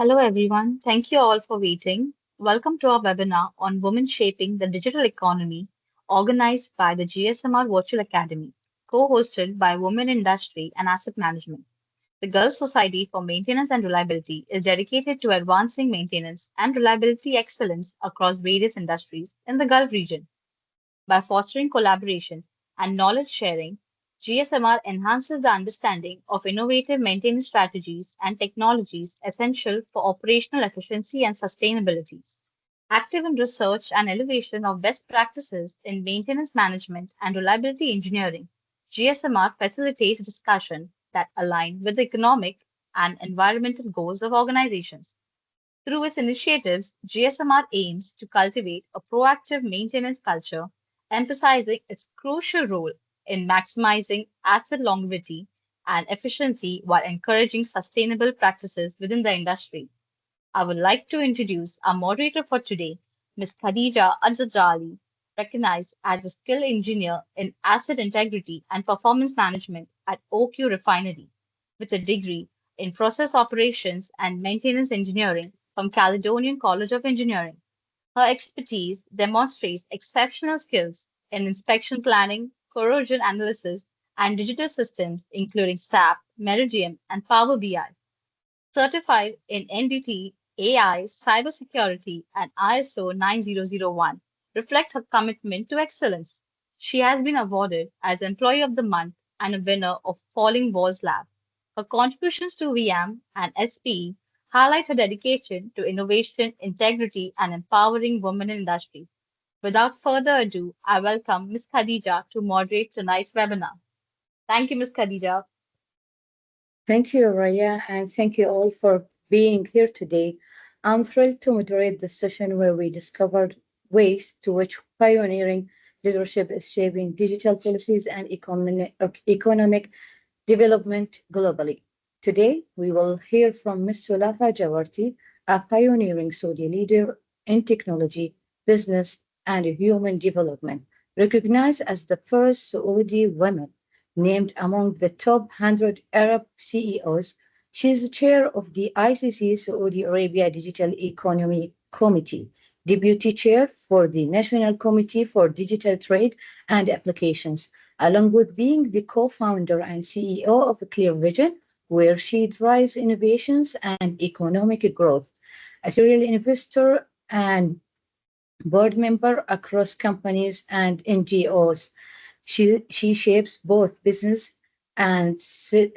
Hello, everyone. Thank you all for waiting. Welcome to our webinar on Women Shaping the Digital Economy, organized by the GSMR Virtual Academy, co hosted by Women Industry and Asset Management. The Gulf Society for Maintenance and Reliability is dedicated to advancing maintenance and reliability excellence across various industries in the Gulf region. By fostering collaboration and knowledge sharing, GSMR enhances the understanding of innovative maintenance strategies and technologies essential for operational efficiency and sustainability. Active in research and elevation of best practices in maintenance management and reliability engineering, GSMR facilitates discussion that align with the economic and environmental goals of organizations. Through its initiatives, GSMR aims to cultivate a proactive maintenance culture, emphasizing its crucial role in maximizing asset longevity and efficiency while encouraging sustainable practices within the industry. I would like to introduce our moderator for today, Ms. Khadija Azajali, recognized as a skilled engineer in asset integrity and performance management at OQ Refinery, with a degree in process operations and maintenance engineering from Caledonian College of Engineering. Her expertise demonstrates exceptional skills in inspection planning, corrosion analysis, and digital systems, including SAP, Meridian, and Power BI. Certified in NDT, AI, cybersecurity, and ISO 9001, reflect her commitment to excellence. She has been awarded as Employee of the Month and a winner of Falling Walls Lab. Her contributions to VM and SPE highlight her dedication to innovation, integrity, and empowering women in industry. Without further ado, I welcome Ms. Khadija to moderate tonight's webinar. Thank you, Ms. Khadija. Thank you, Raya, and thank you all for being here today. I'm thrilled to moderate this session where we discovered ways to which pioneering leadership is shaping digital policies and economic development globally. Today, we will hear from Ms. Sulafa Jawarti, a pioneering Saudi leader in technology, business, and human development, recognized as the first Saudi woman named among the top 100 Arab CEOs. She is the chair of the ICC Saudi Arabia Digital Economy Committee, deputy chair for the National Committee for Digital Trade and Applications, along with being the co-founder and CEO of Clear Vision, where she drives innovations and economic growth. A serial investor and board member across companies and NGOs. She shapes both business and social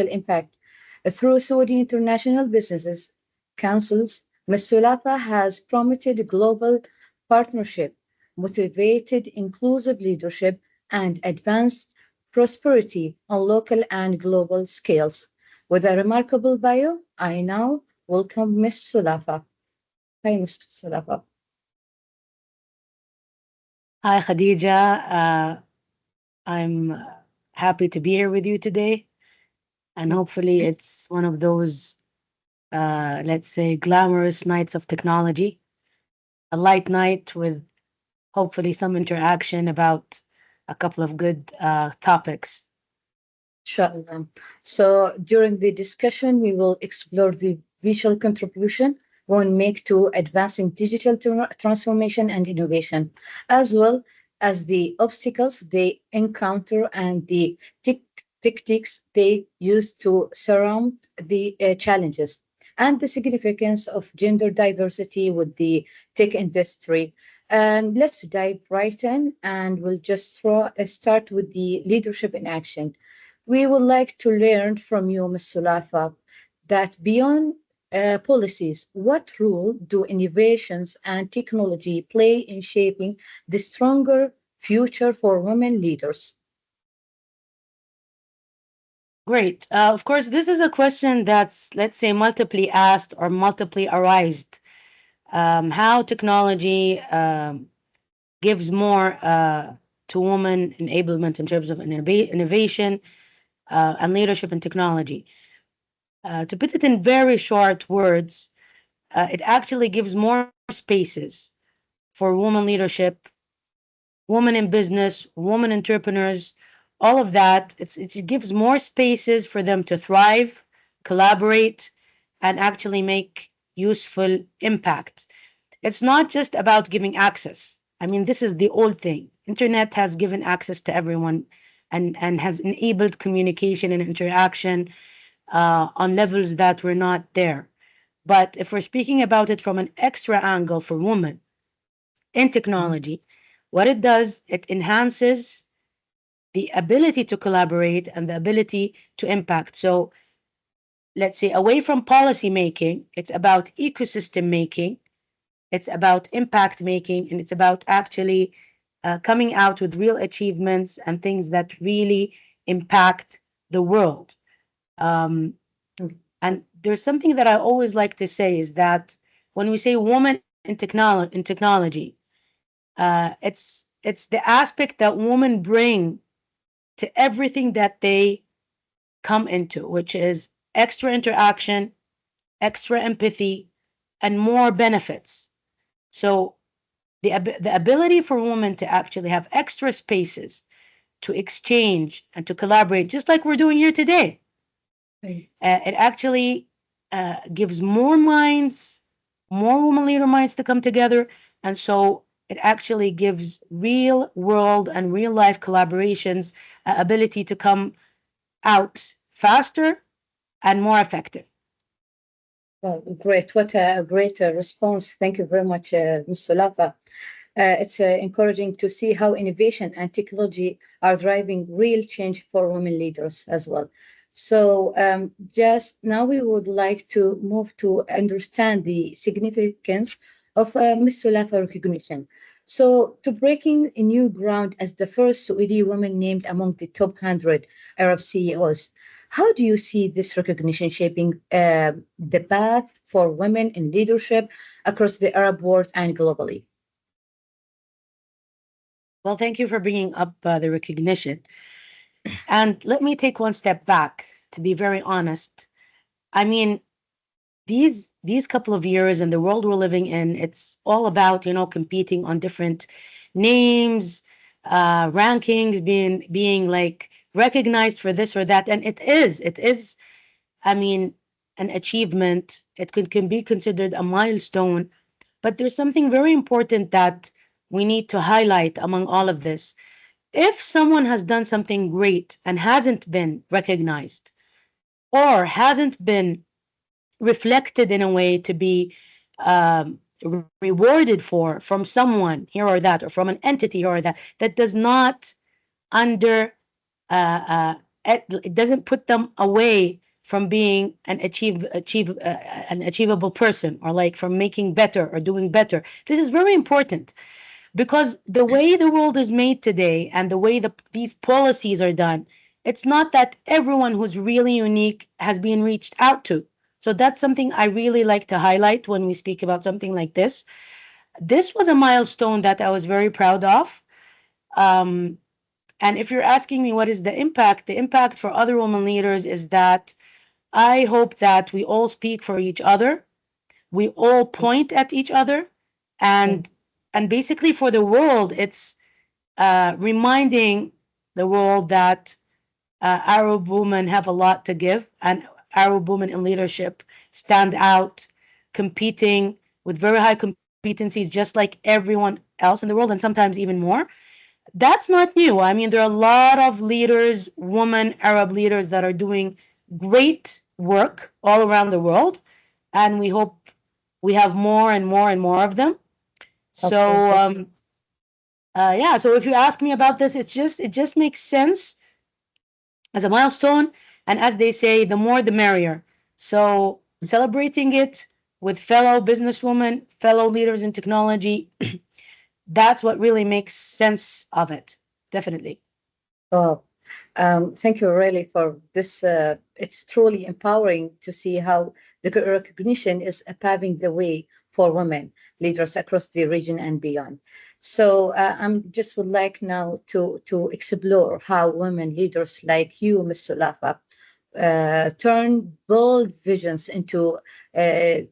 impact through Saudi International Businesses Councils. Ms. Sulafa has promoted global partnership, motivated inclusive leadership, and advanced prosperity on local and global scales. With a remarkable bio, I now welcome Ms. Sulafa. Hi, Ms. Sulafa. Hi, Khadija. I'm happy to be here with you today. And hopefully, it's one of those, let's say, glamorous nights of technology, a light night with hopefully some interaction about a couple of good topics. Inshallah. So during the discussion, we will explore the visual contribution women make to advancing digital transformation and innovation, as well as the obstacles they encounter and the tactics they use to surmount the challenges, and the significance of gender diversity with the tech industry. And let's dive right in, and we'll just start with the leadership in action. We would like to learn from you, Ms. Sulafa, that beyond policies, what role do innovations and technology play in shaping the stronger future for women leaders? Great. Of course, this is a question that's, let's say, multiply asked or multiply arised. How technology gives more to women enablement in terms of innovation and leadership in technology. To put it in very short words, it actually gives more spaces for women leadership, women in business, women entrepreneurs, all of that. It gives more spaces for them to thrive, collaborate, and actually make useful impact. It's not just about giving access. I mean, this is the old thing. Internet has given access to everyone and has enabled communication and interaction on levels that were not there. But if we're speaking about it from an extra angle for women in Mhm. technology, what it does, it enhances the ability to collaborate and the ability to impact. So let's say away from policy making, it's about ecosystem making, it's about impact making, and it's about actually coming out with real achievements and things that really impact the world. Um, and there's something that I always like to say is that when we say woman in technology, it's the aspect that women bring to everything that they come into, which is extra interaction, extra empathy, and more benefits. So the ability for women to actually have extra spaces to exchange and to collaborate, just like we're doing here today, Mm. it actually gives more minds, more woman leader minds to come together. And so it actually gives real world and real life collaborations ability to come out faster and more effective. Well, great. What a great response. Thank you very much, Ms. Sulafa. It's encouraging to see how innovation and technology are driving real change for women leaders as well. So, just now we would like to move to understand the significance of Ms. Sulafa recognition. So, to breaking a new ground as the first Saudi woman named among the top 100 Arab CEOs, how do you see this recognition shaping the path for women in leadership across the Arab world and globally? Well, thank you for bringing up the recognition. And let me take one step back to be very honest. I mean, these couple of years and the world we're living in, it's all about, competing on different names, rankings, being like recognized for this or that. And it is, I mean, an achievement. It can be considered a milestone, but there's something very important that we need to highlight among all of this. If someone has done something great and hasn't been recognized or hasn't been reflected in a way to be rewarded from someone here or that, or from an entity here or that, that does not under it doesn't put them away from being an achievable person, or like from making better or doing better. This is very important because the way the world is made today and the way these policies are done, it's not that everyone who's really unique has been reached out to. So that's something I really like to highlight when we speak about something like this. This was a milestone that I was very proud of. Um, and if you're asking me what is the impact for other women leaders is that I hope that we all speak for each other, we all point at each other, Mm. and basically for the world, it's reminding the world that Arab women have a lot to give, and Arab women in leadership stand out, competing with very high competencies, just like everyone else in the world, and sometimes even more. That's not new. I mean, there are a lot of leaders, women, Arab leaders, that are doing great work all around the world, and we hope we have more and more and more of them. Of So, course. yeah. So if you ask me about this, it just makes sense as a milestone. And as they say, the more the merrier. So celebrating it with fellow businesswomen, fellow leaders in technology, that's what really makes sense of it. Definitely. Oh, thank you really for this. It's truly empowering to see how the recognition is paving the way for women leaders across the region and beyond. So I'm just would like now to explore how women leaders like you, Ms. Sulafa, turn bold visions into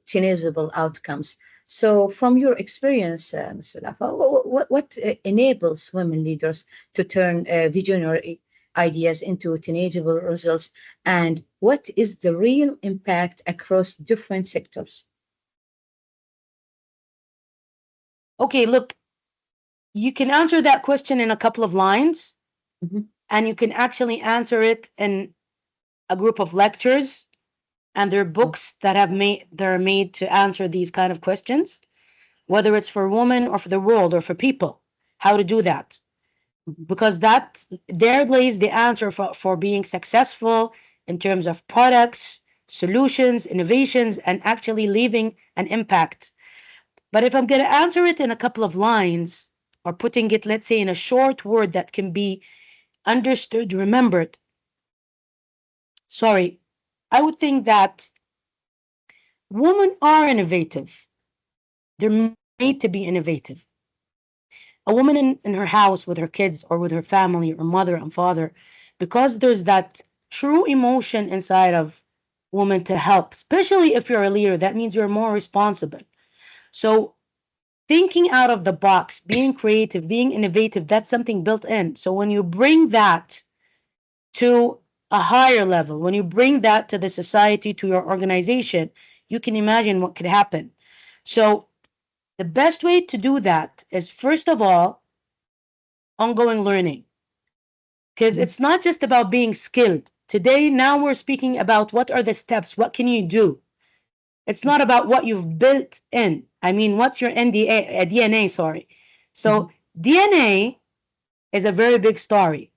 tangible outcomes. So, from your experience, Ms. Sulafa, what enables women leaders to turn visionary ideas into tangible results, and what is the real impact across different sectors. Okay, look, you can answer that question in a couple of lines, Mhm, and you can actually answer it in a group of lectures, and there are books that are made to answer these kind of questions, whether it's for women or for the world or for people, how to do that. mhm, Because that there lays the answer for being successful in terms of products, solutions, innovations, and actually leaving an impact. But if I'm going to answer it in a couple of lines, or putting it, let's say, in a short word that can be understood, remembered, sorry, I would think that women are innovative. They're made to be innovative. A woman in her house with her kids or with her family or mother and father, because there's that true emotion inside of women to help, especially if you're a leader, that means you're more responsible. So thinking out of the box, being creative, being innovative, that's something built in. So when you bring that to a higher level, when you bring that to the society, to your organization, you can imagine what could happen. So the best way to do that is, first of all, ongoing learning, because mhm, it's not just about being skilled. Today, now we're speaking about what are the steps, what can you do. It's not about what you've built in. I mean, what's your DNA, sorry. mhm, So DNA is a very big story.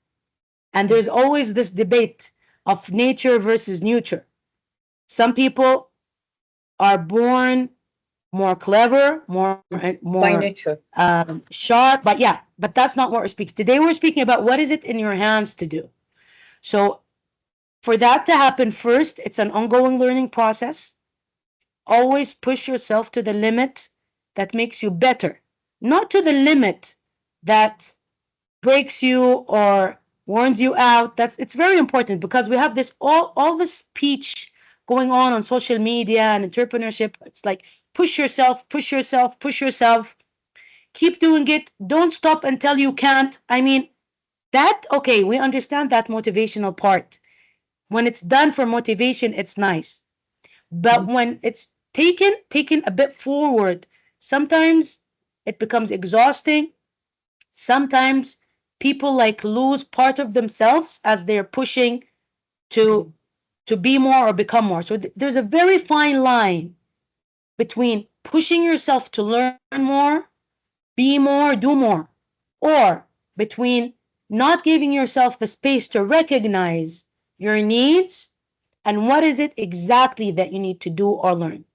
And mhm, there's always this debate of nature versus nurture. Some people are born more clever, mhm. more By nature. sharp. But yeah, but that's not what we're speaking. Today we're speaking about what is it in your hands to do. So for that to happen, first, it's an ongoing learning process. Always push yourself to the limit that makes you better, not to the limit that breaks you or warns you out. That's It's very important, because we have this all this speech going on social media and entrepreneurship. It's like push yourself, push yourself, push yourself. Keep doing it. Don't stop until you can't. I mean, that okay, we understand that motivational part. When it's done for motivation, it's nice. But Mhm, when it's taken a bit forward, sometimes it becomes exhausting. Sometimes people like lose part of themselves as they're pushing to mhm, to be more or become more. So there's a very fine line between pushing yourself to learn more, be more, do more, or between not giving yourself the space to recognize your needs and what is it exactly that you need to do or learn.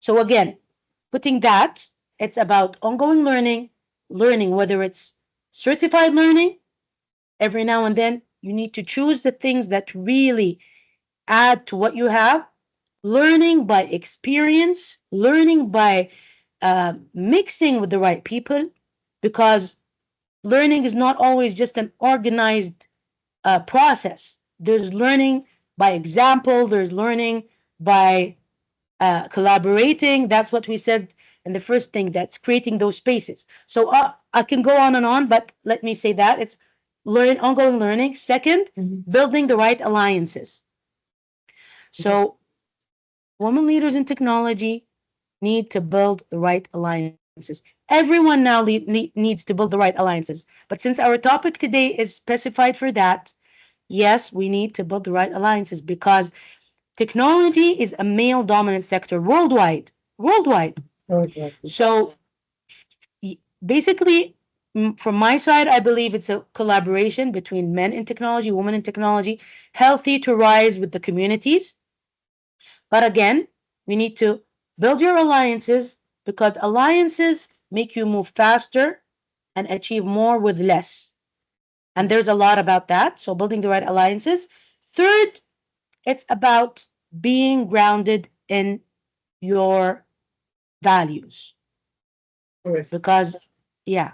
So again, putting that, it's about ongoing learning, whether it's certified learning. Every now and then, you need to choose the things that really add to what you have. Learning by experience, learning by mixing with the right people, because learning is not always just an organized process. There's learning by example, there's learning by collaborating. That's what we said in the first thing, that's creating those spaces. So I can go on and on, but let me say that it's ongoing learning. Second, mhm, building the right alliances. mhm, So women leaders in technology need to build the right alliances. Everyone now needs to build the right alliances. But since our topic today is specified for that, yes, we need to build the right alliances, because technology is a male dominant sector worldwide. Worldwide. Worldwide. So basically, from my side, I believe it's a collaboration between men in technology, women in technology, healthy to rise with the communities. But again, we need to build your alliances, because alliances make you move faster and achieve more with less. And there's a lot about that. So, building the right alliances. Third, it's about being grounded in your values. Correct. Because, yeah,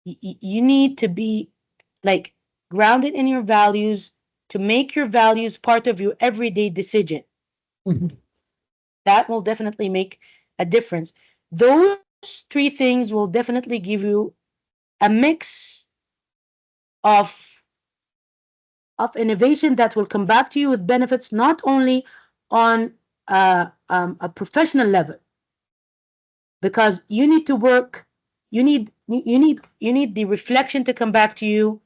you need to be like grounded in your values to make your values part of your everyday decision. Mhm, That will definitely make a difference. Those three things will definitely give you a mix of of innovation that will come back to you with benefits not only on a professional level, because you need to work, you need the reflection to come back to you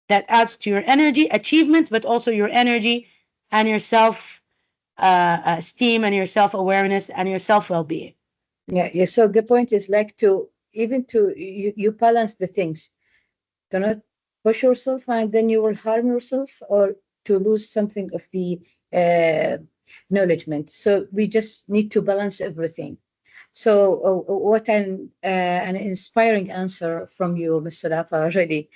that adds to your energy achievements, but also your energy and your self esteem and your self awareness and your self well being. Yeah, yeah. So the point is like to even to you balance the things. Do not push yourself and then you will harm yourself or to lose something of the uh, acknowledgement. So we just need to balance everything. So what an inspiring answer from you, Mr. Rafa, really.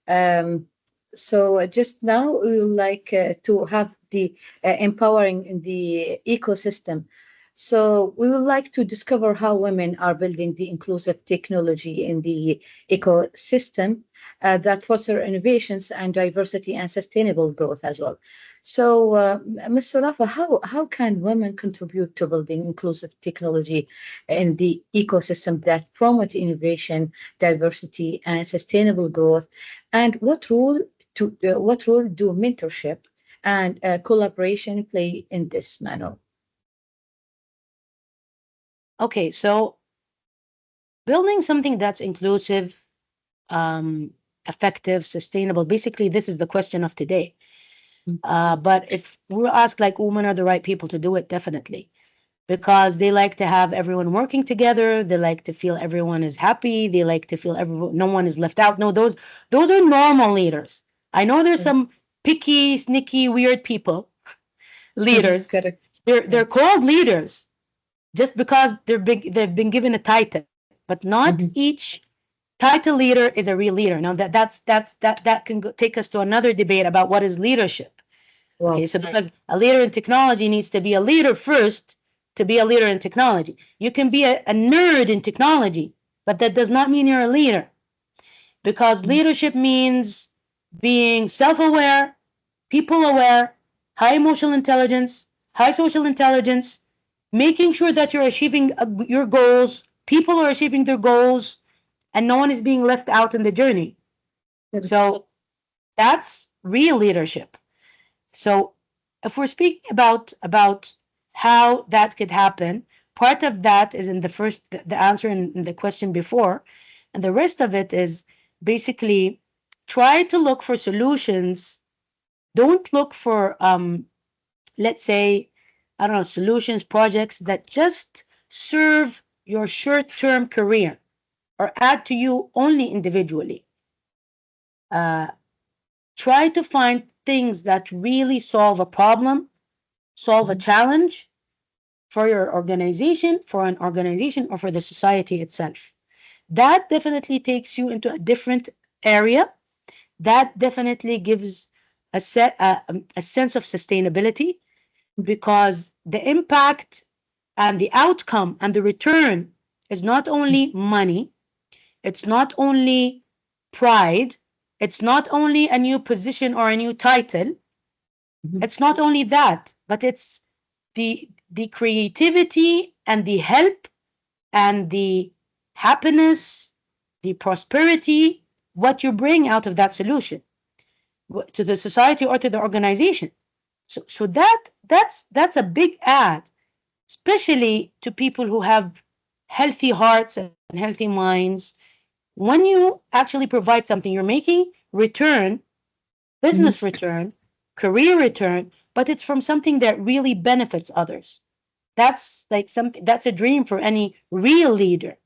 Um, so just now we would like to have the empowering in the ecosystem. So we would like to discover how women are building the inclusive technology in the ecosystem that foster innovations and diversity and sustainable growth as well. So, Mr. Rafa, how can women contribute to building inclusive technology in the ecosystem that promote innovation, diversity, and sustainable growth? And what role do mentorship and collaboration play in this manner? Okay, so building something that's inclusive, um, effective, sustainable. Basically, this is the question of today. But if we ask, like, women are the right people to do it, definitely, because they like to have everyone working together. They like to feel everyone is happy. They like to feel everyone, no one is left out. No, those are normal leaders. I know there's Mm. some picky, sneaky, weird people, leaders. Correct. They're Yeah. called leaders just because they've been given a title, but not Mhm. each title leader is a real leader. Now that can take us to another debate about what is leadership. Okay, Wow. so because a leader in technology needs to be a leader first to be a leader in technology. You can be a nerd in technology, but that does not mean you're a leader, because Mhm. leadership means being self-aware, people aware, high emotional intelligence, high social intelligence, making sure that you're achieving your goals, people are achieving their goals, and no one is being left out in the journey. Correct. So that's real leadership. So if we're speaking about how that could happen, part of that is in the answer in the question before, and the rest of it is basically try to look for solutions. Don't look for let's say, I don't know, solutions, projects that just serve your short-term career or add to you only individually. Uh, Try to find things that really solve a problem, solve a Mhm. challenge for your organization, for an organization, or for the society itself. That definitely takes you into a different area. That definitely gives a sense of sustainability, because the impact and the outcome and the return is not only money, it's not only pride, it's not only a new position or a new title, Mhm. it's not only that, but it's the creativity and the help and the happiness, the prosperity, what you bring out of that solution to the society or to the organization. So that's a big add, especially to people who have healthy hearts and healthy minds. When you actually provide something, you're making return, Mhm. business return, career return, but it's from something that really benefits others. That's like something that's a dream for any real leader.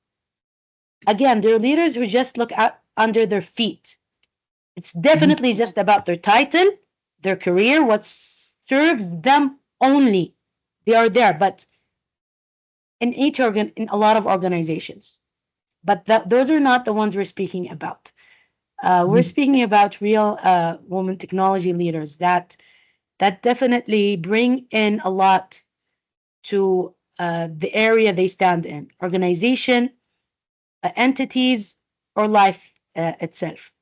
Again, they're leaders who just look out under their feet. It's Mhm. definitely just about their title, their career, what serves them only. They are there, but in a lot of organizations. But those are not the ones we're speaking about. We're Mhm. speaking about real women technology leaders that definitely bring in a lot to the area they stand in, organization, entities, or life itself.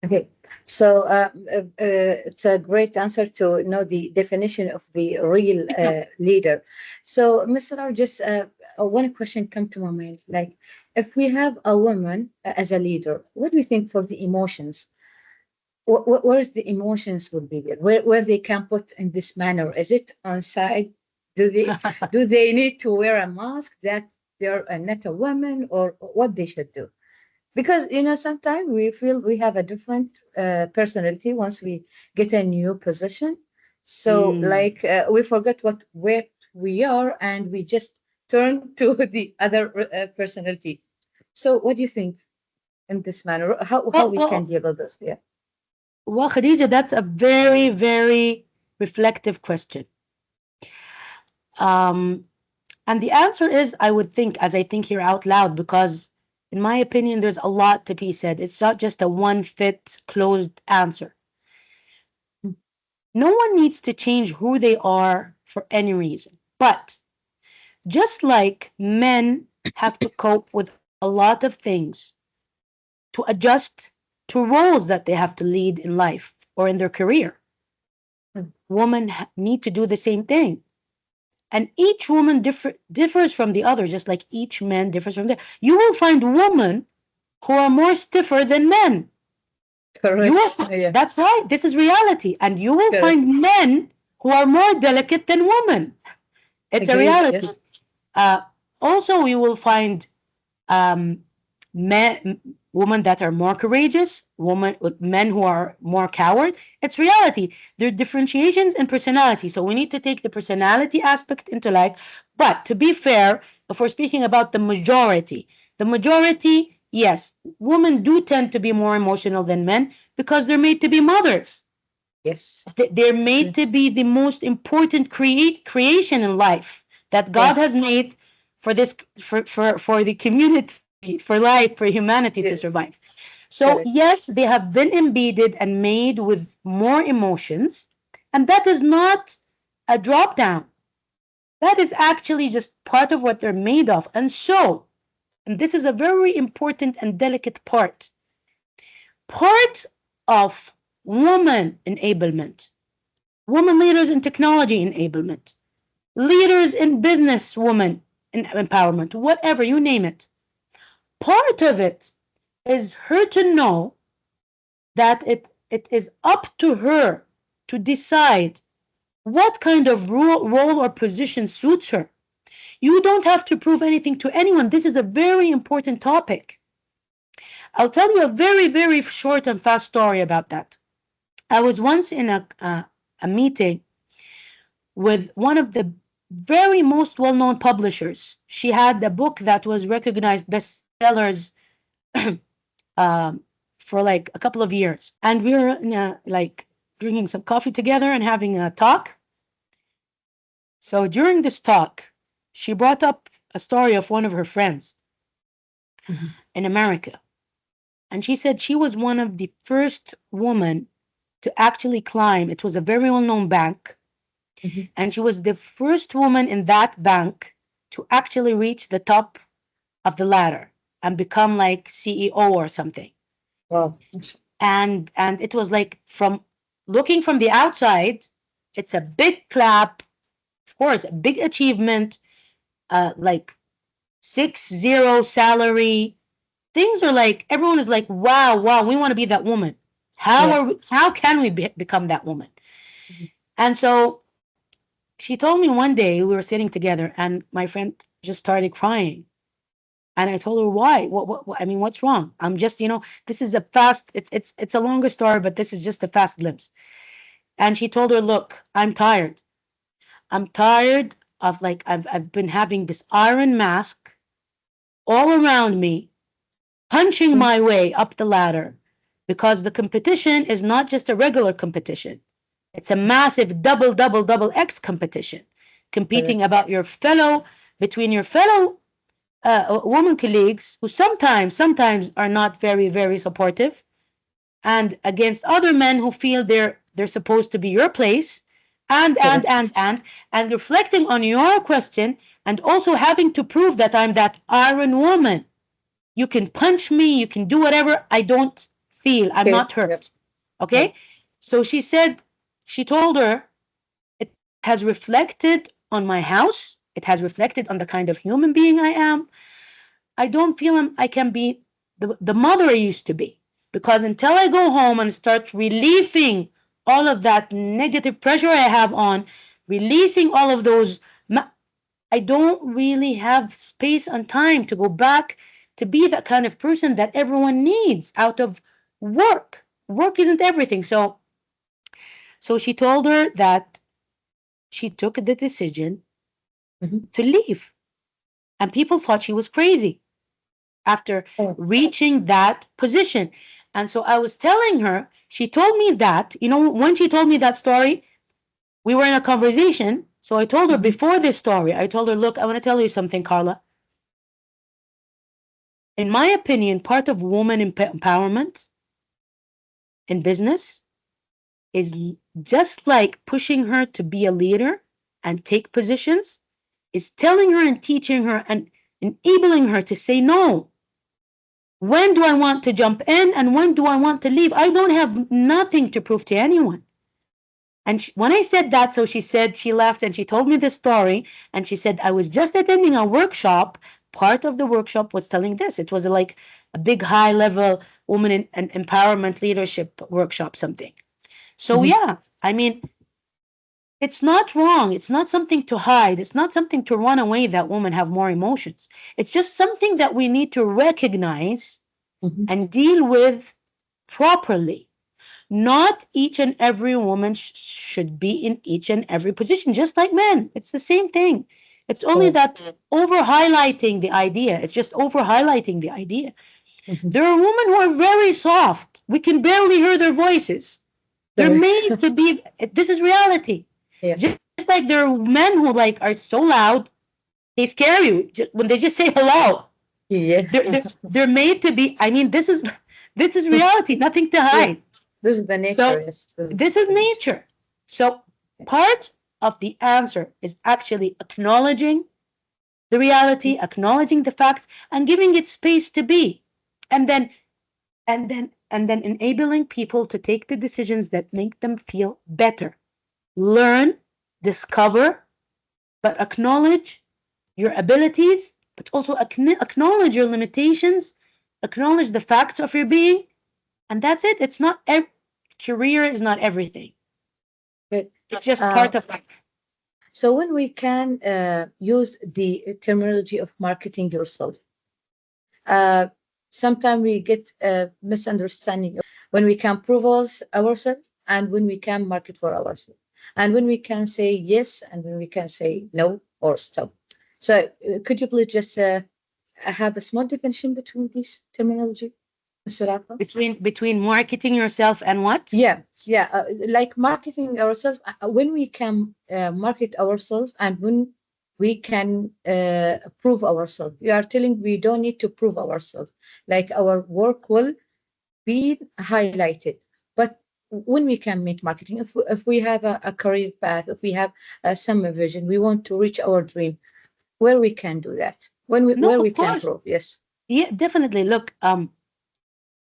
Okay, so it's a great answer to know the definition of the real leader. So, Mr. Rao, just one question come to my mind. Like, if we have a woman as a leader, what do you think for the emotions? where's the emotions will be there? Where they can put in this manner? Is it on side? Do they need to wear a mask that they're not a woman, or what they should do? Because sometimes we feel we have a different personality once we get a new position. So Mm. like we forget what we are, and we just turn to the other personality. So what do you think in this manner? How Well, we can well, deal with this? Yeah. well, Khadija, that's a very, very reflective question. Um, and the answer is, I would think, as I think here out loud, because in my opinion, there's a lot to be said. It's not just a one fit closed answer. Mm. No one needs to change who they are for any reason. But just like men have to cope with a lot of things to adjust to roles that they have to lead in life or in their career, Mm. women need to do the same thing. And each woman differs from the other, just like each man differs from the. You will find women who are more stiffer than men. You will. Correct. Yeah. That's right. This is reality, and you will Correct. find men who are more delicate than women. It's a Agreed. reality. Yes. Uh, Also, we will find um, men, women that are more courageous, men who are more coward. It's reality. There are differentiations in personality, so we need to take the personality aspect into light. But to be fair, if we're speaking about the majority, yes, women do tend to be more emotional than men because they're made to be mothers. Yes. They're made True. to be the most important creation in life that Yeah. God has made for this for the community, for life, for humanity to Yes. survive. So Correct. yes, they have been embedded and made with more emotions, and that is not a drop down. That is actually just part of what they're made of. And so, and this is a very important and delicate part of woman enablement, women leaders in technology enablement, leaders in business woman in empowerment, whatever you name it. Part of it is her to know that it is up to her to decide what kind of role or position suits her. You don't have to prove anything to anyone. This is a very important topic. I'll tell you a very, very short and fast story about that. I was once in a meeting with one of the very most well-known publishers. She had a book that was recognized bestsellers um, for like a couple of years, and we were like drinking some coffee together and having a talk. So during this talk, she brought up a story of one of her friends Mhm. in America, and she said she was one of the first women to actually climb. It was a very well-known bank, Mhm. and she was the first woman in that bank to actually reach the top of the ladder and become like CEO or something. Wow. And it was like, from looking from the outside, it's a big clap, of course, a big achievement, like 6-0 salary. Things are like, everyone is like, wow, wow, we want to be that woman. Yeah. How can we become that woman? Mhm. And so she told me one day, we were sitting together and my friend just started crying. And I told her, why? I mean, what's wrong? I'm just, this is a fast, it's a longer story, but this is just a fast glimpse. And she told her, look, I'm tired. I'm tired of, like, I've been having this iron mask all around me, punching Mhm. my way up the ladder, because the competition is not just a regular competition. It's a massive double, double, double X competition, competing Correct. about between your fellow woman colleagues who sometimes are not very, very supportive, and against other men who feel they're supposed to be your place, and and Correct. and and and reflecting on your question, and also having to prove that I'm that iron woman. You can punch me, you can do whatever. I don't feel, I'm Okay. not Yep. hurt. Yeah. Okay? So she told her, it has reflected on my house, it has reflected on the kind of human being I am. I don't feel I can be the mother I used to be. because until I go home and start relieving all of that negative pressure I have on, releasing all of those, I don't really have space and time to go back to be that kind of person that everyone needs out of work. Work isn't everything. So she told her that she took the decision Mhm. to leave. And people thought she was crazy after Oh. reaching that position. And so I was telling her, she told me that, when she told me that story, we were in a conversation. So I told her Mhm. before this story, I told her, look, I want to tell you something, Carla. In my opinion, part of woman empowerment in business is just like pushing her to be a leader and take positions, is telling her and teaching her and enabling her to say no. When do I want to jump in and when do I want to leave? I don't have nothing to prove to anyone. And when I said that, so she said, she laughed and she told me the story. And she said, I was just attending a workshop. Part of the workshop was telling this. It was like a big high level woman and empowerment leadership workshop, something. So, Mhm. yeah, I mean, it's not wrong. It's not something to hide. It's not something to run away that women have more emotions. It's just something that we need to recognize Mhm. and deal with properly. Not each and every woman should be in each and every position, just like men. It's the same thing. It's only Oh. that over highlighting the idea. It's just over highlighting the idea. Mhm. There are women who are very soft. We can barely hear their voices. They're Sorry. made to be, this is reality. Yeah. Just like there are men who like are so loud, they scare you when they just say hello. Yeah. They're made to be, I mean, this is reality, nothing to Yeah. hide. This is the nature. So Yes. This is this is the nature. nature. So Okay. part of the answer is actually acknowledging the reality, acknowledging the facts, and giving it space to be. And then enabling people to take the decisions that make them feel better. Learn, discover, but acknowledge your abilities, but also acknowledge your limitations, acknowledge the facts of your being, and that's it. It's not career is not everything. Good. It's just Uh, part of life. so when we can use the terminology of marketing yourself, uh, sometimes we get misunderstanding when we can prove ourselves and when we can market for ourselves and when we can say yes and when we can say no or stop. So could you please just have a small definition between these terminology, Mr. Rafa? Between marketing yourself and what? Yeah, yeah, like marketing ourselves when we can market ourselves and when we can prove ourselves. You are telling we don't need to prove ourselves, like our work will be highlighted. But when we can make marketing, if we have a career path, if we have some vision, we want to reach our dream, where we can do that, No, where we of can course. prove, yes. Yeah, definitely. Look,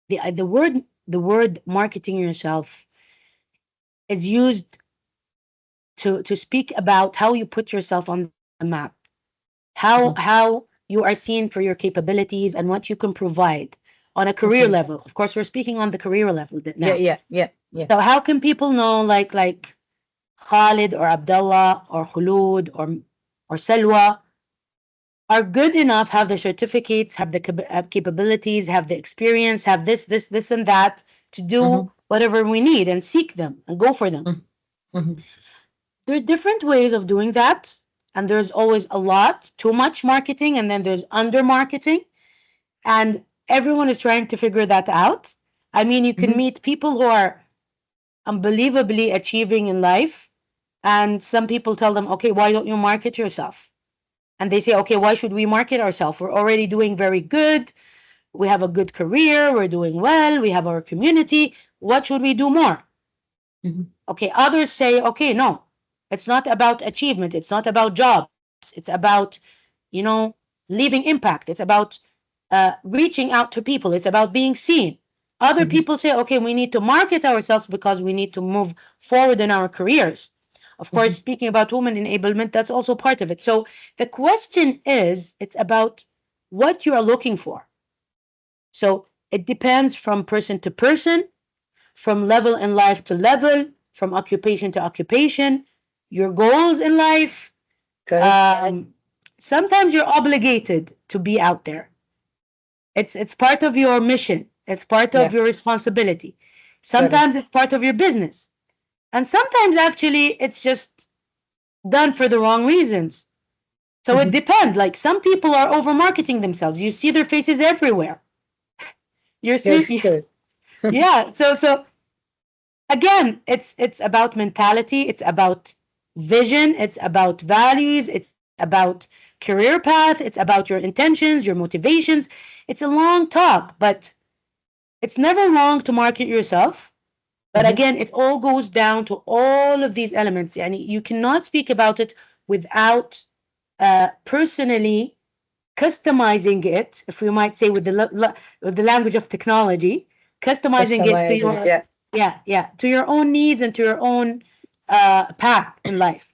the word marketing yourself is used to speak about how you put yourself on the map, Mhm. how you are seen for your capabilities and what you can provide on a career Okay. level. Of course, we're speaking on the career level Yeah, now. yeah, yeah, yeah. So how can people know like Khalid or Abdullah or Khulud or Selwa are good enough, have the certificates, have the capabilities, have the experience, have this, and that to Mm-hmm. do whatever we need and seek them and go for them. Mm-hmm. There are different ways of doing that. And there's always a lot, too much marketing, and then there's under marketing. And everyone is trying to figure that out. I mean, you can Mm-hmm. meet people who are unbelievably achieving in life, and some people tell them, okay, why don't you market yourself? And they say, okay, why should we market ourselves? We're already doing very good. We have a good career. We're doing well. We have our community. What should we do more? Mm-hmm. Okay, others say, okay, no, it's not about achievement. It's not about jobs. It's about, you know, leaving impact. It's about reaching out to people. It's about being seen. Other Mm-hmm. people say, okay, we need to market ourselves because we need to move forward in our careers. Of Mm-hmm. course, speaking about women enablement, that's also part of it. So the question is, it's about what you are looking for. So It depends from person to person, from level in life to level, from occupation to occupation, your goals in life. Correct. Um, Sometimes you're obligated to be out there. It's part of your mission. It's part of Yeah. your responsibility. Correct. Sometimes it's part of your business, and sometimes actually it's just done for the wrong reasons. So it Hmm. depends. Like some people are over marketing themselves. You see their faces everywhere. You're Correct. see, Correct. yeah. So again, it's about mentality. It's about vision. It's about values. It's about career path. It's about your intentions, your motivations. It's a long talk, but it's never wrong to market yourself. But Hmm. again, it all goes down to all of these elements, and you cannot speak about it without personally customizing it, if we might say, with with the language of technology, customizing it to Customizing. your, Yeah. yeah, to your own needs and to your own path in life.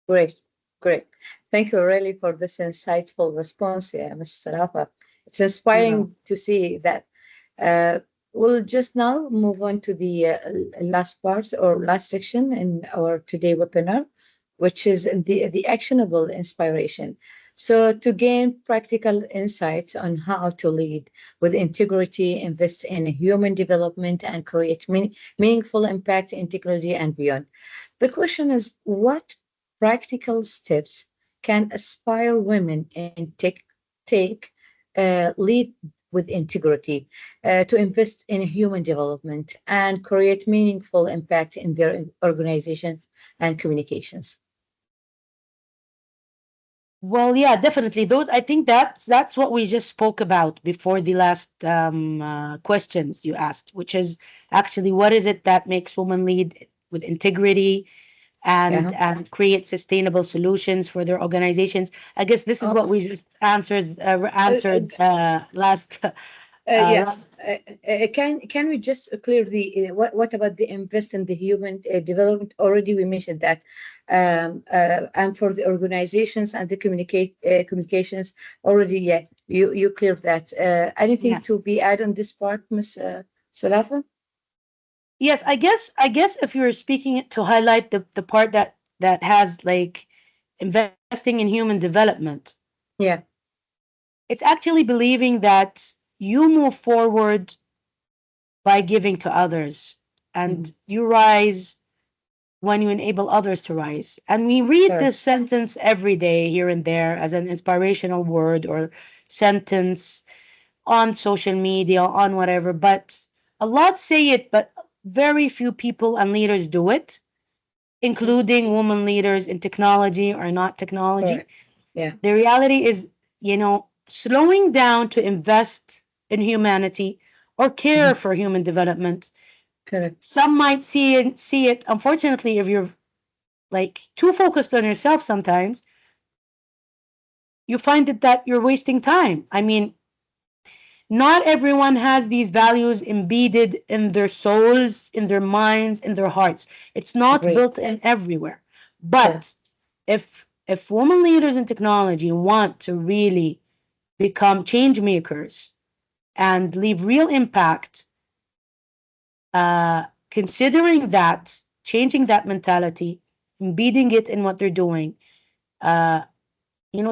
Great. Great. Thank you really for this insightful response, yeah, Ms. Salafa. It's No. inspiring to see that. Uh, we'll just now move on to the last part or last section in our today webinar, which is the actionable inspiration. So, to gain practical insights on how to lead with integrity, invest in human development, and create meaningful impact in technology and beyond. The question is, what practical steps can aspire women and take lead with integrity to invest in human development and create meaningful impact in their organizations and communications? Well, yeah, definitely. Those, I think that's what we just spoke about before the last questions you asked, which is actually what is it that makes women lead with integrity Yeah. and create sustainable solutions for their organizations. I guess this is Oh, what we just uh, uh, answered last. yeah. Last. Can we just clear the what about the invest in the human development? Already we mentioned that, and for the organizations and the communications already. Yeah, you cleared that. Anything Yeah. to be added on this part, Miss Sulafa? Yes, I guess if you're speaking to highlight the part that has like investing in human development, Yeah. it's actually believing that you move forward by giving to others and Hmm. you rise when you enable others to rise. And we read Correct. this sentence every day here and there as an inspirational word or sentence on social media, on whatever, but a lot say it, but very few people and leaders do it, Hmm. including women leaders in technology or not technology. Correct. Yeah. The reality is, slowing down to invest in humanity or care Hmm. for human development. Correct. Some might see it, unfortunately, if you're like too focused on yourself sometimes, you find it that you're wasting time. I mean, not everyone has these values embedded in their souls, in their minds, in their hearts. It's not Great. built in everywhere. Correct. But if women leaders in technology want to really become change makers and leave real impact, considering that, changing that mentality, embedding it in what they're doing, uh,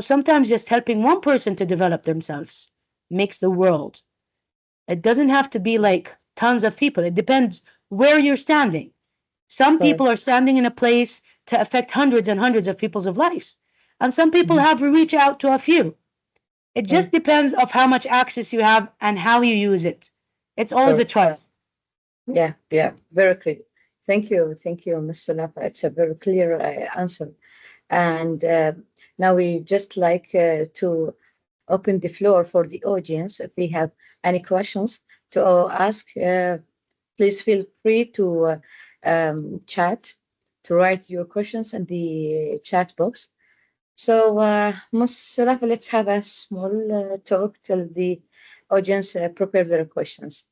sometimes just helping one person to develop themselves makes the world. It doesn't have to be like tons of people. It depends where you're standing. Some Correct. people are standing in a place to affect hundreds and hundreds of people's of lives, and some people Hmm. have to reach out to a few. It just Correct. depends of how much access you have and how you use it. It's always a Correct. choice. Yeah, yeah, very clear. Thank you, Ms. Sulafa. It's a very clear answer. And now we just like to open the floor for the audience. If they have any questions to ask, please feel free to chat, to write your questions in the chat box. So, Ms. Sulafa, let's have a small talk till the audience prepare their questions.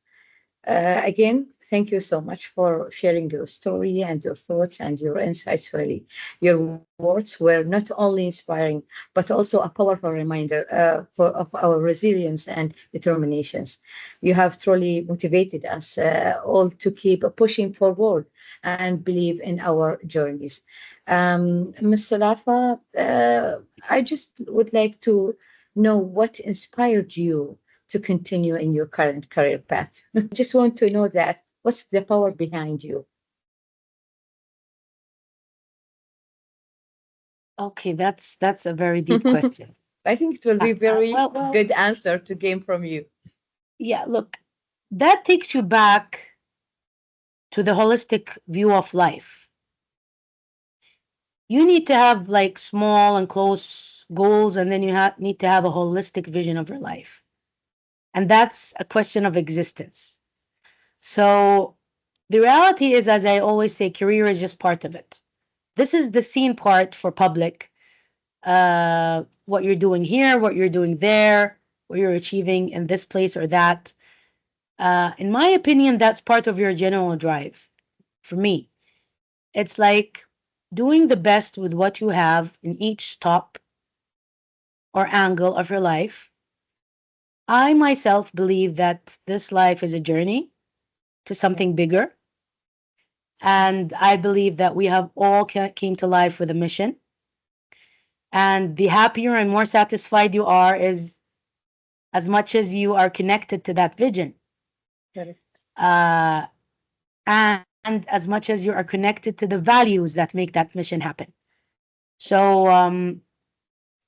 Again, thank you so much for sharing your story and your thoughts and your insights, really. Your words were not only inspiring, but also a powerful reminder of our resilience and determinations. You have truly motivated us all to keep pushing forward and believe in our journeys. Ms. Salafa, I just would like to know what inspired you to continue in your current career path. Just want to know that. What's the power behind you? Okay, that's a very deep question. I think it will be very Well, good answer to gain from you. yeah. Look, that takes you back to the holistic view of life. You need to have like small and close goals, and then you need to have a holistic vision of your life, and that's a question of existence. So the reality is, as I always say, career is just part of it. This is the seen part for public. What you're doing here, what you're doing there, what you're achieving in this place or that. In my opinion, that's part of your general drive. For me, it's like doing the best with what you have in each stop or angle of your life. I myself believe that this life is a journey to Yeah. something bigger. And I believe that we have all came to life with a mission. And the happier and more satisfied you are is as much as you are connected to that vision. Correct. Uh, and as much as you are connected to the values that make that mission happen. So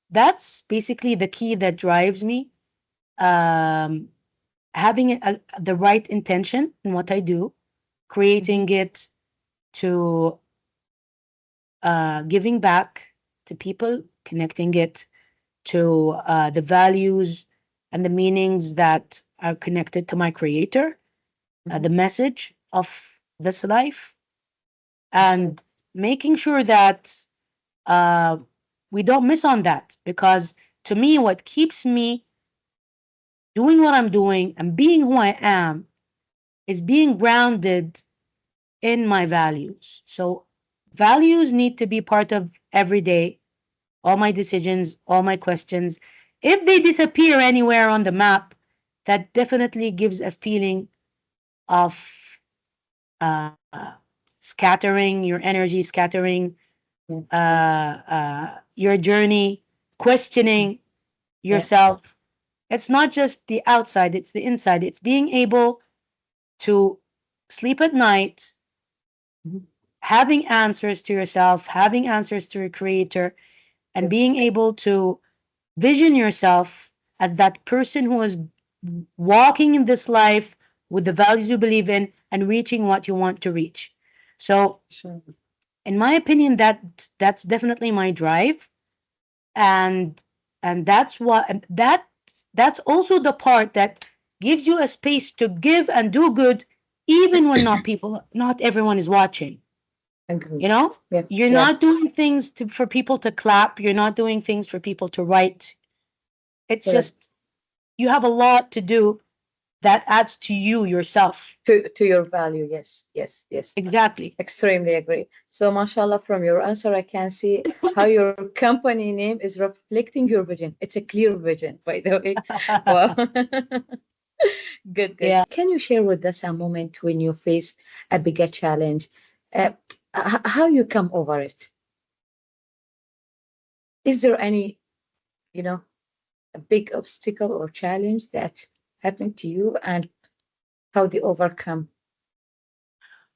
that's basically the key that drives me. Um, Having the right intention in what I do, Mhm. creating it to giving back to people, connecting it to the values and the meanings that are connected to my creator, Mhm. the message of this life, Sure. and making sure that uh, we don't miss on that. Because to me, what keeps me doing what I'm doing and being who I am is being grounded in my values. So values need to be part of every day, all my decisions, all my questions. If they disappear anywhere on the map, that definitely gives a feeling of uh, scattering your energy, scattering Yeah. your journey, Mhm. questioning Yeah. yourself. It's not just the outside, it's the inside. It's being able to sleep at night, Mhm. having answers to yourself, having answers to your creator, and Good. being able to vision yourself as that person who is walking in this life with the values you believe in and reaching what you want to reach. So, Sure. in my opinion, that's definitely my drive, and that's what and that's also the part that gives you a space to give and do good, even when not everyone is watching. You Agreed. know, Yeah. you're Yeah. not doing things for people to clap. You're not doing things for people to write. It's Correct. just you have a lot to do that adds to you yourself. To your value. Yes. Yes. Yes. Exactly. Extremely agree. So, mashallah, from your answer, I can see how your company name is reflecting your vision. It's a clear vision, by the way. Wow. Good, good. Yeah. So, can you share with us a moment when you faced a bigger challenge? Uh, how you come over it? Is there any, you know, a big obstacle or challenge that happened to you and how they overcome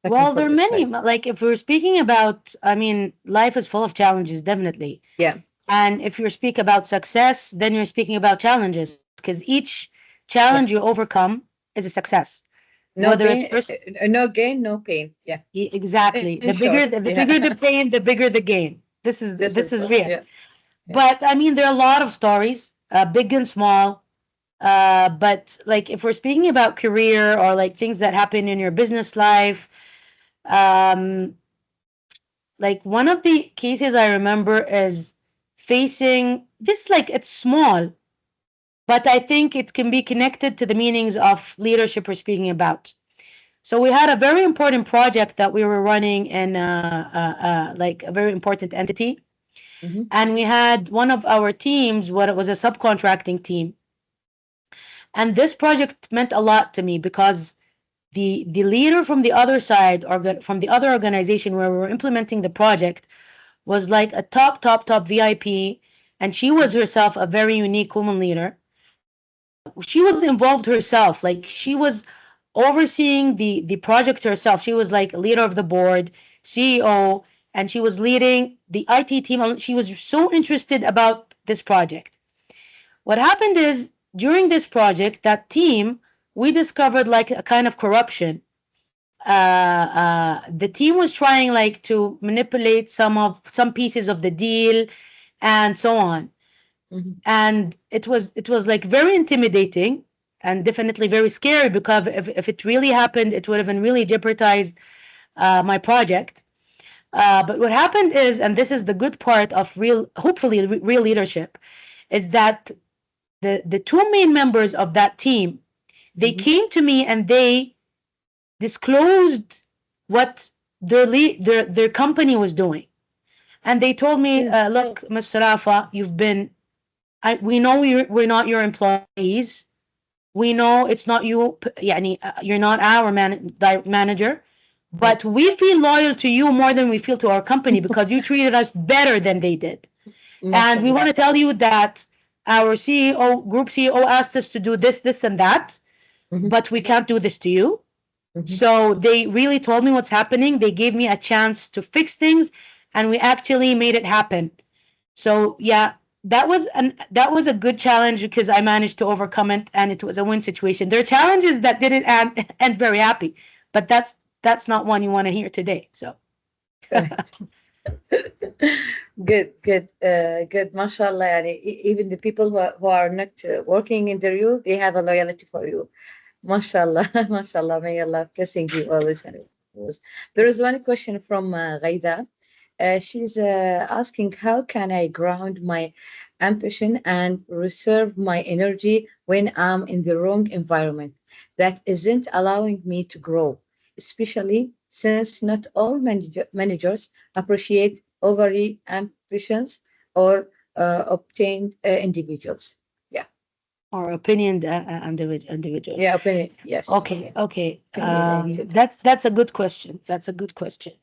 happened Well, from there are your many. side? Like if we're speaking about, I mean, life is full of challenges, definitely. Yeah, And if you speak about success, then you're speaking about challenges because each challenge yeah. you overcome is a success. No Whether it's gain, first, no gain, no pain. Yeah. In exactly, short, the yeah. bigger the pain, the bigger the gain. This is This is what, real. yeah, yeah. But I mean, there are a lot of stories, big and small. But like if we're speaking about career or like things that happen in your business life, um, like one of the cases I remember is facing this, like it's small, but I think it can be connected to the meanings of leadership we're speaking about. So we had a very important project that we were running in like a very important entity, Mhm. and we had one of our teams, what it was a subcontracting team, and this project meant a lot to me because the leader from the other side or from the other organization where we were implementing the project was like a top VIP, and she was Mhm. herself a very unique woman leader. She was involved herself, like she was overseeing the project herself. She was like leader of the board, CEO, and she was leading the IT team. She was so interested about this project. What happened is during this project, that team, we discovered like a kind of corruption. The team was trying like to manipulate some pieces of the deal and so on, Mhm. and it was like very intimidating and definitely very scary because if it really happened, it would have been really jeopardized my project. But what happened is, and this is the good part of real, hopefully real leadership, is that the two main members of that team, they Mhm. came to me and they disclosed what their company was doing, and they told me, Good. look, Mr. Rafa, we know we're not your employees. We know it's not you, يعني, you're not our manager, Yeah. but we feel loyal to you more than we feel to our company because you treated us better than they did. And we MashaAllah. want to tell you that our CEO, group CEO, asked us to do this, this, and that, Mhm. but we can't do this to you. Mhm. So they really told me what's happening. They gave me a chance to fix things, and we actually made it happen. So yeah, that was a good challenge because I managed to overcome it, and it was a win situation. There are challenges that didn't end very happy, but that's not one you want to hear today. So Correct. Good, good, good. MashaAllah. Yani, even the people who are not working in the you, they have a loyalty for you. MashaAllah. MashaAllah. May Allah blessing you always. And always. There is one question from Ghaida. She's asking, how can I ground my ambition and reserve my energy when I'm in the wrong environment that isn't allowing me to grow, especially since not all managers appreciate overly ambitions or obtained individuals. Yeah, or opinion individuals. yeah, opinion. Yes, Okay, okay. opinionated. That's a good question. That's a good question.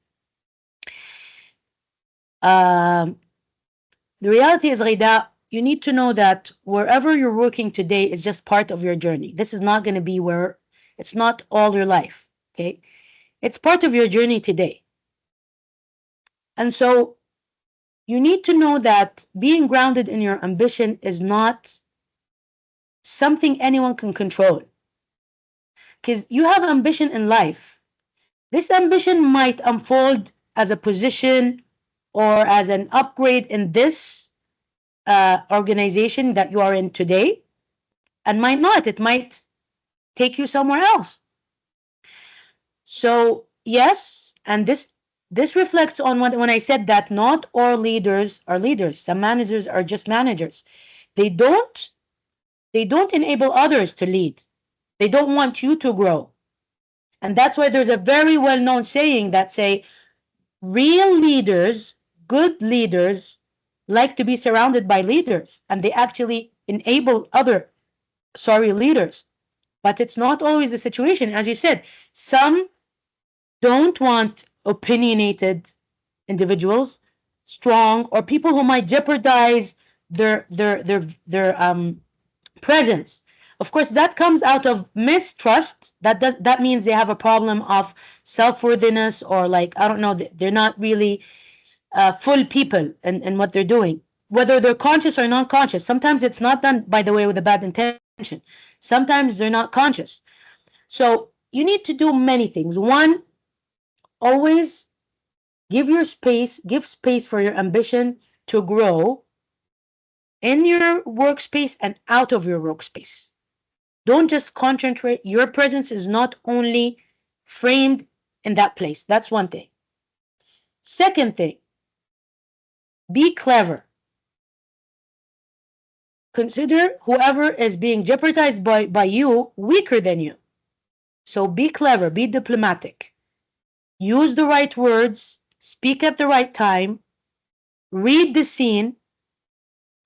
Um, the reality is, Rida, you need to know that wherever you're working today is just part of your journey. This is not going to be where it's not all your life. Okay, it's part of your journey today, and so you need to know that being grounded in your ambition is not something anyone can control. Because you have ambition in life. This ambition might unfold as a position or as an upgrade in this organization that you are in today, and might not. It might take you somewhere else. So yes, and this reflects on what when I said that not all leaders are leaders. Some managers are just managers. They don't they don't enable others to lead. They don't want you to grow. And that's why there's a very well-known saying that say real leaders, good leaders like to be surrounded by leaders and they actually enable other sorry leaders. But it's not always the situation. As you said, some don't want opinionated individuals, strong, or people who might jeopardize their presence. Of course, that comes out of mistrust. That means they have a problem of self worthiness, or like I don't know, they're not really full people in what they're doing, whether they're conscious or non conscious. Sometimes it's not done, by the way, with a bad intention. Sometimes they're not conscious. So you need to do many things. One, always give space for your ambition to grow in your workspace and out of your workspace. Don't just concentrate. Your presence is not only framed in that place. That's one thing. Second thing, be clever. Consider whoever is being jeopardized by you weaker than you. So be clever, be diplomatic, use the right words, speak at the right time, read the scene,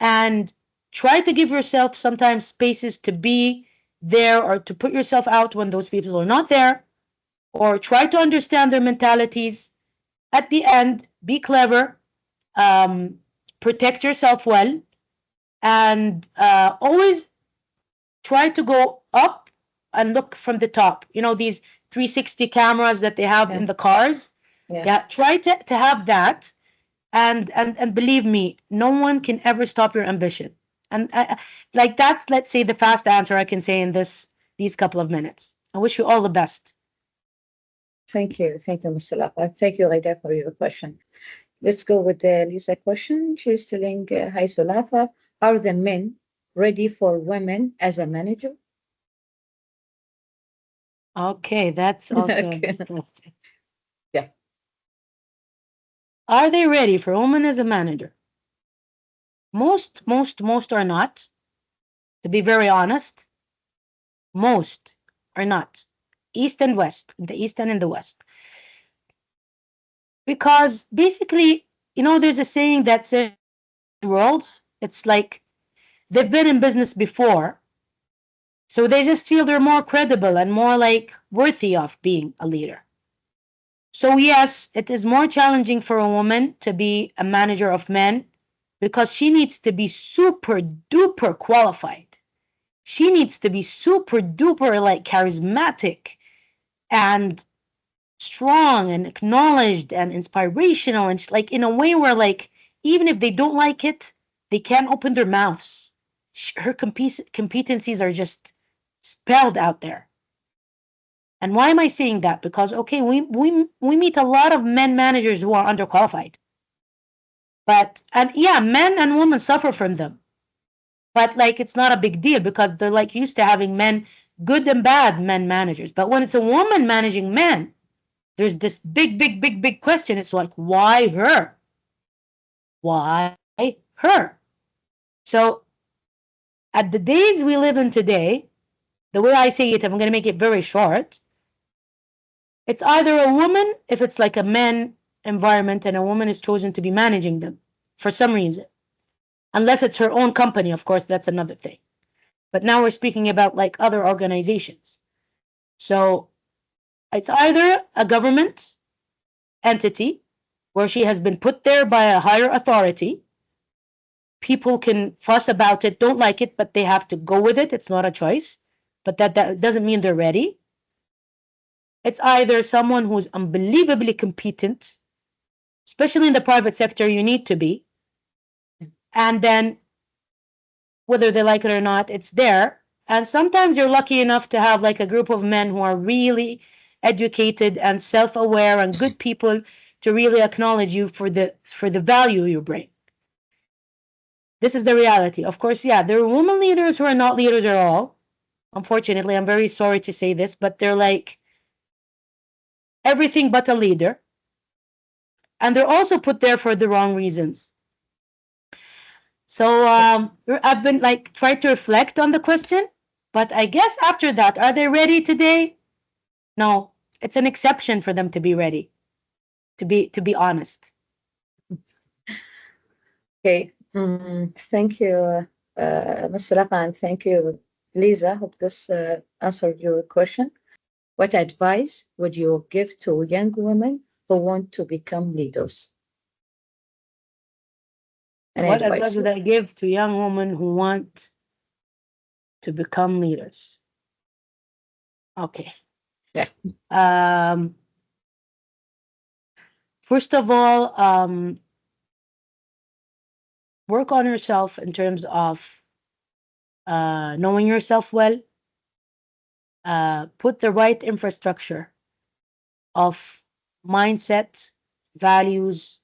and try to give yourself sometimes spaces to be there or to put yourself out when those people are not there, or try to understand their mentalities. At the end, be clever, um, protect yourself well, and always try to go up and look from the top. You know, these 360 cameras that they have Yeah. in the cars. Yeah. Yeah, try to have that. And believe me, no one can ever stop your ambition. And like that's, let's say, the fast answer I can say in these couple of minutes. I wish you all the best. Thank you. Thank you, Mr. Lafa. Thank you, Rida, for your question. Let's go with the Lisa question. She's telling, Hi, Sulafa, are the men ready for women as a manager? Okay, that's also a Okay. good question. Yeah. Are they ready for a woman as a manager? Most are not. To be very honest, most are not. East and West, the East and in the West. Because basically, there's a saying that says in today's world, it's like they've been in business before, so they just feel they're more credible and more like worthy of being a leader. So, yes, it is more challenging for a woman to be a manager of men because she needs to be super duper qualified. She needs to be super duper like charismatic and strong and acknowledged and inspirational and like in a way where like even if they don't like it, they can't open their mouths. Her competencies are just spelled out there. And why am I saying that? Because okay, we meet a lot of men managers who are underqualified. But and yeah, men and women suffer from them. But like it's not a big deal because they're like used to having men, good and bad men managers. But when it's a woman managing men, there's this big question. It's like, why her? Why her? So at the days we live in today, the way I say it, I'm going to make it very short. It's either a woman, if it's like a men environment and a woman is chosen to be managing them for some reason, unless it's her own company, of course, that's another thing. But now we're speaking about like other organizations. So it's either a government entity where she has been put there by a higher authority. People can fuss about it, don't like it, but they have to go with it. It's not a choice. But that doesn't mean they're ready. It's either someone who's unbelievably competent, especially in the private sector, you need to be. And then whether they like it or not, it's there. And sometimes you're lucky enough to have like a group of men who are really educated and self-aware and good people to really acknowledge you for the value you bring. This is the reality. Of course, yeah, there are women leaders who are not leaders at all. Unfortunately, I'm very sorry to say this, but they're like everything but a leader. And they're also put there for the wrong reasons. So I've been like trying to reflect on the question, but I guess after that, are they ready today? No, it's an exception for them to be ready. To be honest. Okay. Thank you, Mr. Rafa, and thank you, Lisa. Hope this answered your question. What advice would you give to young women who want to become leaders? Any What advice advice? would I give to young women who want to become leaders? Okay. Yeah. Um, First of all, work on yourself in terms of knowing yourself well. Put the right infrastructure of mindset, values,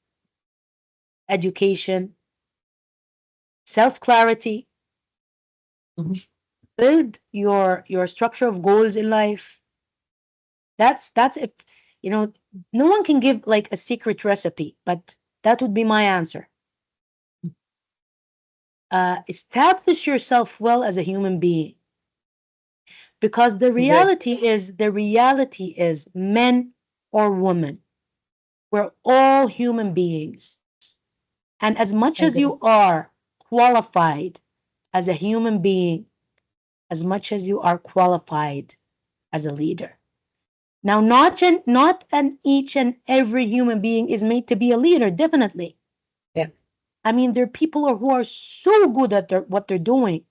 education, self clarity. Mhm. Build your structure of goals in life. That's if you know no one can give like a secret recipe, but that would be my answer. Establish yourself well as a human being because Great. the reality is men or women, we're all human beings. And as much as you Agree. are qualified as a human being, as much as you are qualified as a leader. Now, not an each and every human being is made to be a leader, definitely. Yeah. I mean, there are people who are so good at what they're doing,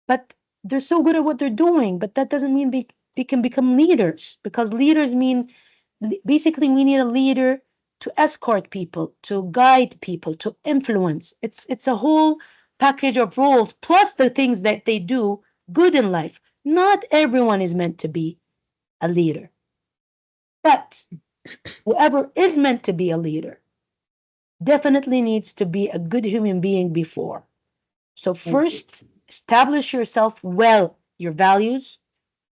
but they're so good at what they're doing, but that doesn't mean they can become leaders, because leaders mean basically we need a leader to escort people, to guide people, to influence. It's a whole package of roles plus the things that they do good in life. Not everyone is meant to be a leader, but whoever is meant to be a leader definitely needs to be a good human being before. So Agree. first, establish yourself well, your values,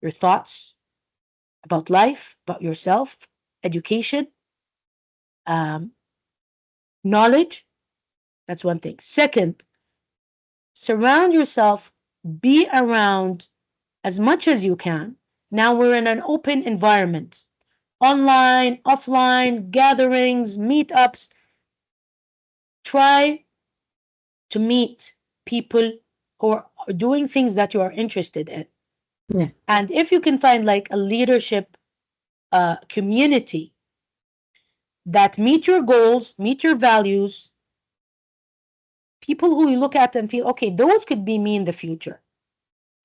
your thoughts about life, about yourself, education, um, knowledge. That's one thing. Second, surround yourself, be around as much as you can. Now we're in an open environment, online, offline, gatherings, meetups. Try to meet people who are doing things that you are interested in. Yeah. And if you can find like a leadership community that meet your goals, meet your values, people who you look at and feel, okay, those could be me in the future.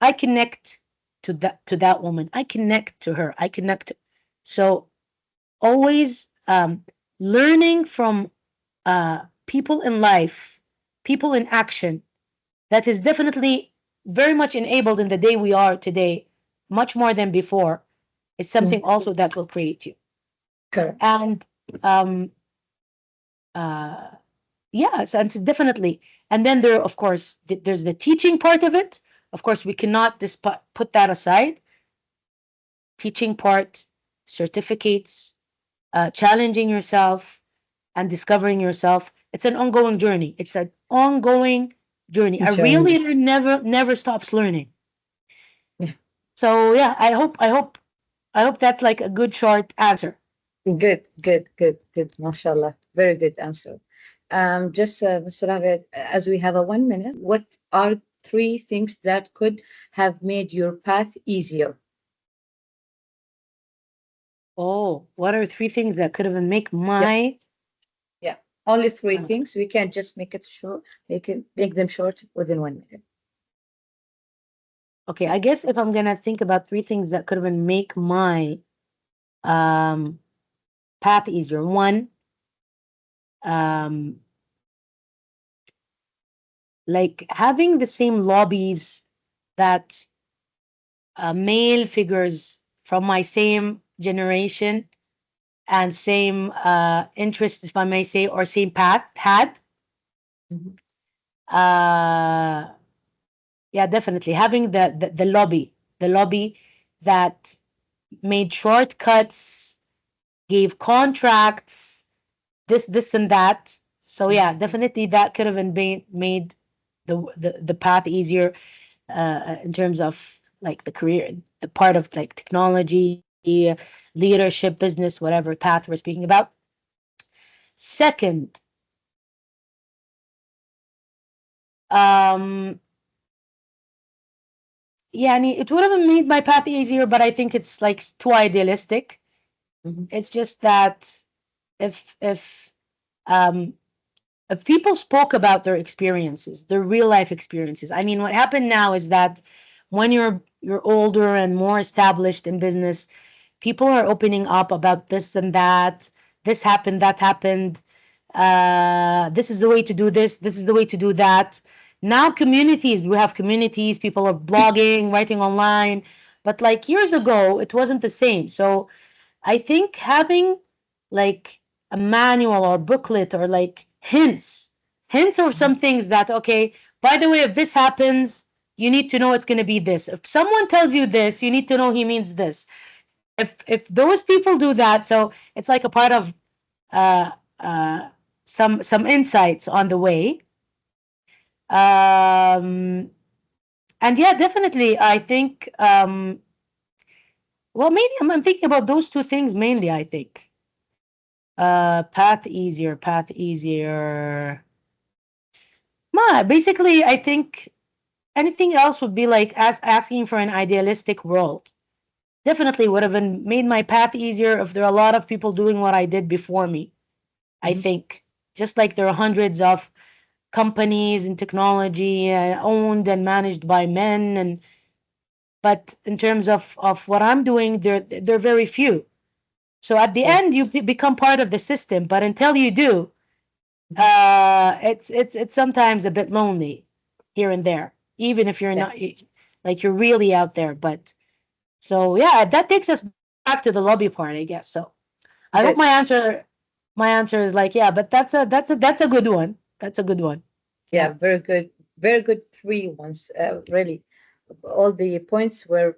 I connect to that woman. I connect to her. I connect. So always learning from people in life, people in action. That is definitely very much enabled in the day we are today, much more than before. Is Mm. something also that will create you. Correct. And um, uh, yeah, so it's definitely. And then there, of course, there's the teaching part of it. Of course, we cannot put that aside. Teaching part, certificates, challenging yourself, and discovering yourself. It's an ongoing journey. It's an ongoing journey. A real Journey. leader never stops learning. Yeah. So yeah, I hope that's like a good short answer. Good, good, good, good. MashaAllah. Very good answer. Just, Mr. Ravid, as we have a 1 minute, what are three things that could have made your path easier? Oh, what are three things that could have make Yeah. my Yeah. Only three uh, things. We can't just make it short, make them short within 1 minute. okay, Yeah. I guess if I'm gonna think about three things that could have make my um path easier. One, um like having the same lobbies that male figures from my same generation and same interest, if I may say, or same path had. Mhm. Uh, yeah, definitely having the lobby that made shortcuts, gave contracts, this and that. So yeah, definitely that could have been made the path easier in terms of like the career, the part of like technology, leadership, business, whatever path we're speaking about. Second, um, yeah, I mean, it would have made my path easier, but I think it's like too idealistic. Mhm. It's just that if if um if people spoke about their experiences, their real life experiences. I mean, what happened now is that when you're older and more established in business, people are opening up about this and that. This happened, that happened. This is the way to do this. This is the way to do that. Now communities, we have communities. People are blogging, writing online. But like years ago, it wasn't the same. So I think having like a manual or booklet or like hints or some things that, okay, by the way, if this happens, you need to know it's going to be this. If someone tells you this, you need to know he means this. If those people do that, so it's like a part of uh, uh, some insights on the way. Um, and yeah, definitely, I think. well, mainly I'm thinking about those two things mainly. I think path easier. Basically, I think anything else would be like asking for an idealistic world. Definitely would have made my path easier if there are a lot of people doing what I did before me. I Mhm. think just like there are hundreds of companies and technology owned and managed by men, and but in terms of what I'm doing, they're very few. So at the Yeah. end, you become part of the system, but until you do, Mhm. it's sometimes a bit lonely here and there, even if you're Yeah. not like you're really out there. But so yeah, that takes us back to the lobby part, I guess. So I hope Good. my answer is like yeah, but that's a good one. That's a good one. Yeah, Yeah. very good. Very good three ones. Really, all the points were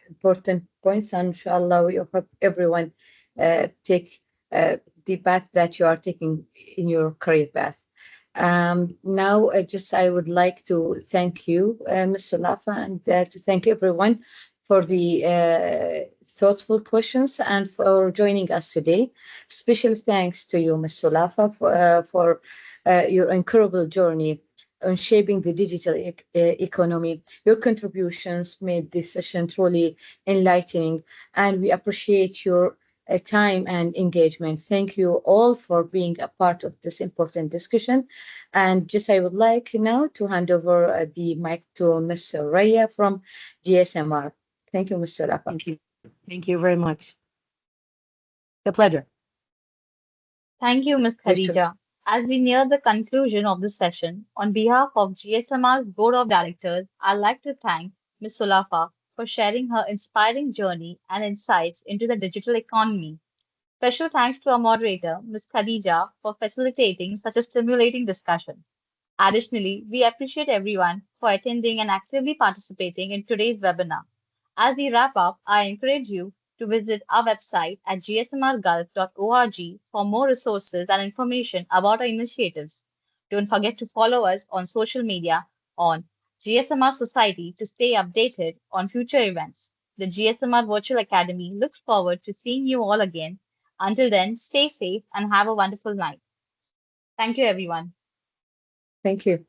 important points, and inshallah, we hope everyone take the path that you are taking in your career path. Now, just I would like to thank you, Ms. Sulafa, and to thank everyone for the thoughtful questions and for joining us today. Special thanks to you, Ms. Sulafa, for your incredible journey on shaping the digital economy. Your contributions made this session truly enlightening, and we appreciate your time and engagement. Thank you all for being a part of this important discussion. And just I would like now to hand over the mic to Ms. Raya from GSMR. Thank you, Mr. Rafa. Thank you very much. The pleasure. Thank you, Ms. You too. Khadija. As we near the conclusion of the session, on behalf of GSMR's Board of Directors, I'd like to thank Ms. Sulafa for sharing her inspiring journey and insights into the digital economy. Special thanks to our moderator, Ms. Khadija, for facilitating such a stimulating discussion. Additionally, we appreciate everyone for attending and actively participating in today's webinar. As we wrap up, I encourage you to visit our website at gsmrgulf.org for more resources and information about our initiatives. Don't forget to follow us on social media on GSMR Society to stay updated on future events. The GSMR Virtual Academy looks forward to seeing you all again. Until then, stay safe and have a wonderful night. Thank you, everyone. Thank you.